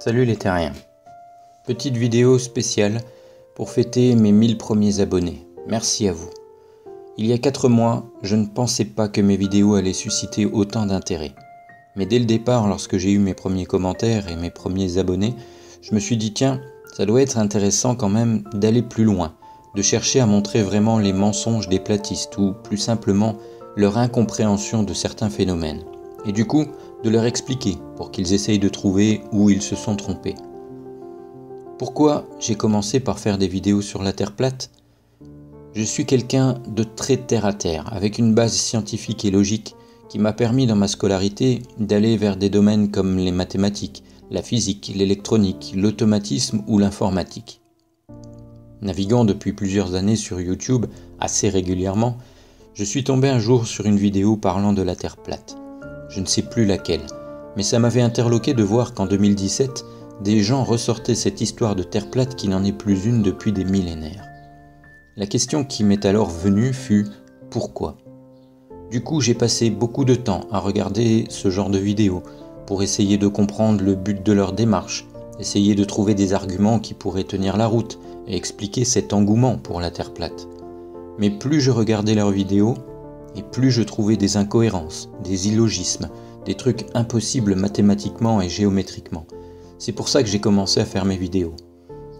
Salut les terriens. Petite vidéo spéciale pour fêter mes 1000 premiers abonnés. Merci à vous. Il y a 4 mois, je ne pensais pas que mes vidéos allaient susciter autant d'intérêt. Mais dès le départ, lorsque j'ai eu mes premiers commentaires et mes premiers abonnés, je me suis dit tiens, ça doit être intéressant quand même d'aller plus loin, de chercher à montrer vraiment les mensonges des platistes ou plus simplement leur incompréhension de certains phénomènes. Et du coup, de leur expliquer pour qu'ils essayent de trouver où ils se sont trompés. Pourquoi j'ai commencé par faire des vidéos sur la Terre plate ? Je suis quelqu'un de très terre-à-terre, avec une base scientifique et logique qui m'a permis dans ma scolarité d'aller vers des domaines comme les mathématiques, la physique, l'électronique, l'automatisme ou l'informatique. Naviguant depuis plusieurs années sur YouTube, assez régulièrement, je suis tombé un jour sur une vidéo parlant de la Terre plate. Je ne sais plus laquelle, mais ça m'avait interloqué de voir qu'en 2017, des gens ressortaient cette histoire de Terre plate qui n'en est plus une depuis des millénaires. La question qui m'est alors venue fut « Pourquoi ?» Du coup, j'ai passé beaucoup de temps à regarder ce genre de vidéos pour essayer de comprendre le but de leur démarche, essayer de trouver des arguments qui pourraient tenir la route et expliquer cet engouement pour la Terre plate. Mais plus je regardais leurs vidéos, et plus je trouvais des incohérences, des illogismes, des trucs impossibles mathématiquement et géométriquement. C'est pour ça que j'ai commencé à faire mes vidéos.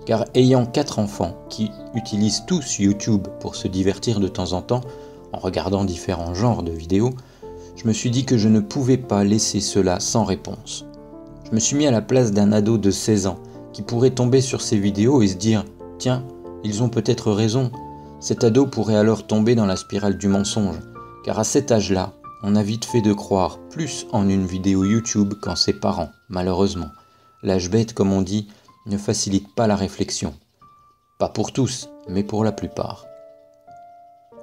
Car ayant 4 enfants qui utilisent tous YouTube pour se divertir de temps en temps, en regardant différents genres de vidéos, je me suis dit que je ne pouvais pas laisser cela sans réponse. Je me suis mis à la place d'un ado de 16 ans qui pourrait tomber sur ces vidéos et se dire « Tiens, ils ont peut-être raison ». Cet ado pourrait alors tomber dans la spirale du mensonge. Car à cet âge-là, on a vite fait de croire plus en une vidéo YouTube qu'en ses parents, malheureusement. L'âge bête, comme on dit, ne facilite pas la réflexion. Pas pour tous, mais pour la plupart.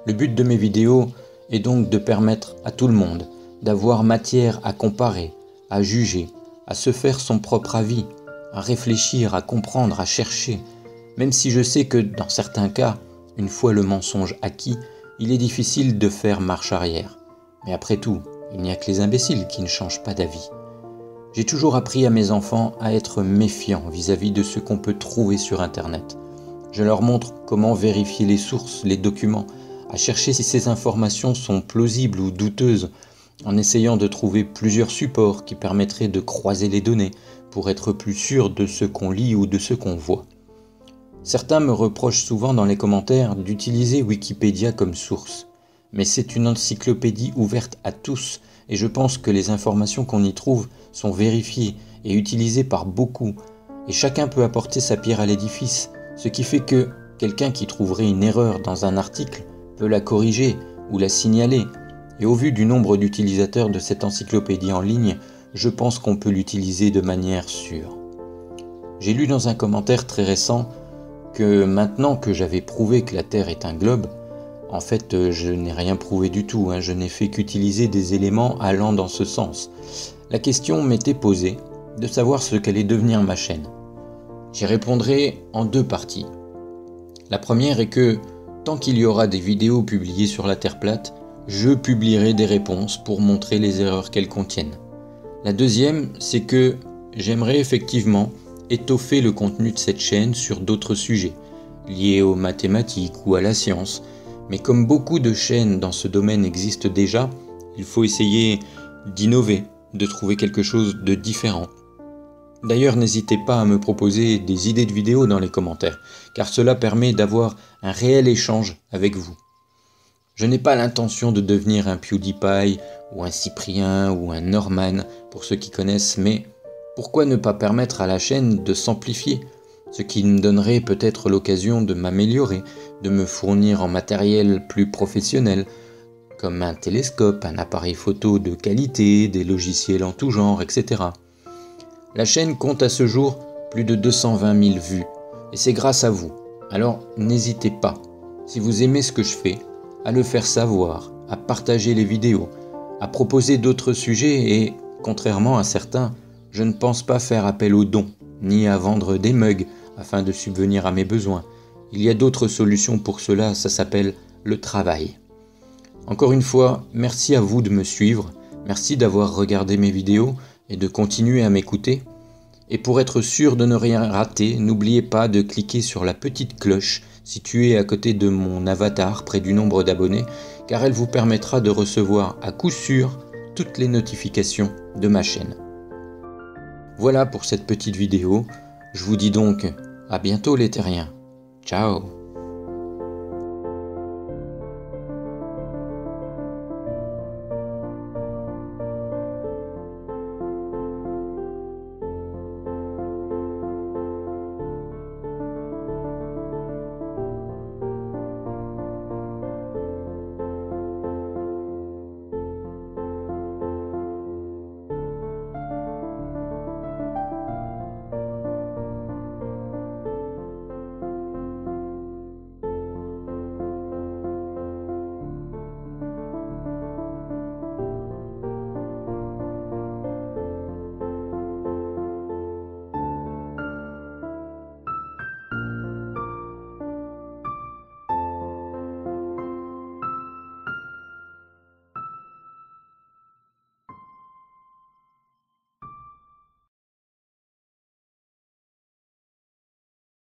Le but de mes vidéos est donc de permettre à tout le monde d'avoir matière à comparer, à juger, à se faire son propre avis, à réfléchir, à comprendre, à chercher. Même si je sais que dans certains cas, une fois le mensonge acquis, il est difficile de faire marche arrière. Mais après tout, il n'y a que les imbéciles qui ne changent pas d'avis. J'ai toujours appris à mes enfants à être méfiants vis-à-vis de ce qu'on peut trouver sur Internet. Je leur montre comment vérifier les sources, les documents, à chercher si ces informations sont plausibles ou douteuses, en essayant de trouver plusieurs supports qui permettraient de croiser les données pour être plus sûr de ce qu'on lit ou de ce qu'on voit. Certains me reprochent souvent dans les commentaires d'utiliser Wikipédia comme source. Mais c'est une encyclopédie ouverte à tous et je pense que les informations qu'on y trouve sont vérifiées et utilisées par beaucoup. Et chacun peut apporter sa pierre à l'édifice, ce qui fait que quelqu'un qui trouverait une erreur dans un article peut la corriger ou la signaler. Et au vu du nombre d'utilisateurs de cette encyclopédie en ligne, je pense qu'on peut l'utiliser de manière sûre. J'ai lu dans un commentaire très récent que maintenant que j'avais prouvé que la Terre est un globe, en fait je n'ai rien prouvé du tout, je n'ai fait qu'utiliser des éléments allant dans ce sens. La question m'était posée de savoir ce qu'allait devenir ma chaîne. J'y répondrai en 2 parties. La première est que tant qu'il y aura des vidéos publiées sur la Terre plate, je publierai des réponses pour montrer les erreurs qu'elles contiennent. La deuxième, c'est que j'aimerais effectivement étoffer le contenu de cette chaîne sur d'autres sujets, liés aux mathématiques ou à la science, mais comme beaucoup de chaînes dans ce domaine existent déjà, il faut essayer d'innover, de trouver quelque chose de différent. D'ailleurs, n'hésitez pas à me proposer des idées de vidéos dans les commentaires, car cela permet d'avoir un réel échange avec vous. Je n'ai pas l'intention de devenir un PewDiePie, ou un Cyprien, ou un Norman, pour ceux qui connaissent, mais pourquoi ne pas permettre à la chaîne de s'amplifier, ce qui me donnerait peut-être l'occasion de m'améliorer, de me fournir en matériel plus professionnel, comme un télescope, un appareil photo de qualité, des logiciels en tout genre, etc. La chaîne compte à ce jour plus de 220 000 vues, et c'est grâce à vous. Alors n'hésitez pas, si vous aimez ce que je fais, à le faire savoir, à partager les vidéos, à proposer d'autres sujets et, contrairement à certains, je ne pense pas faire appel aux dons, ni à vendre des mugs afin de subvenir à mes besoins. Il y a d'autres solutions pour cela, ça s'appelle le travail. Encore une fois, merci à vous de me suivre, merci d'avoir regardé mes vidéos et de continuer à m'écouter. Et pour être sûr de ne rien rater, n'oubliez pas de cliquer sur la petite cloche située à côté de mon avatar près du nombre d'abonnés, car elle vous permettra de recevoir à coup sûr toutes les notifications de ma chaîne. Voilà pour cette petite vidéo. Je vous dis donc à bientôt les terriens. Ciao.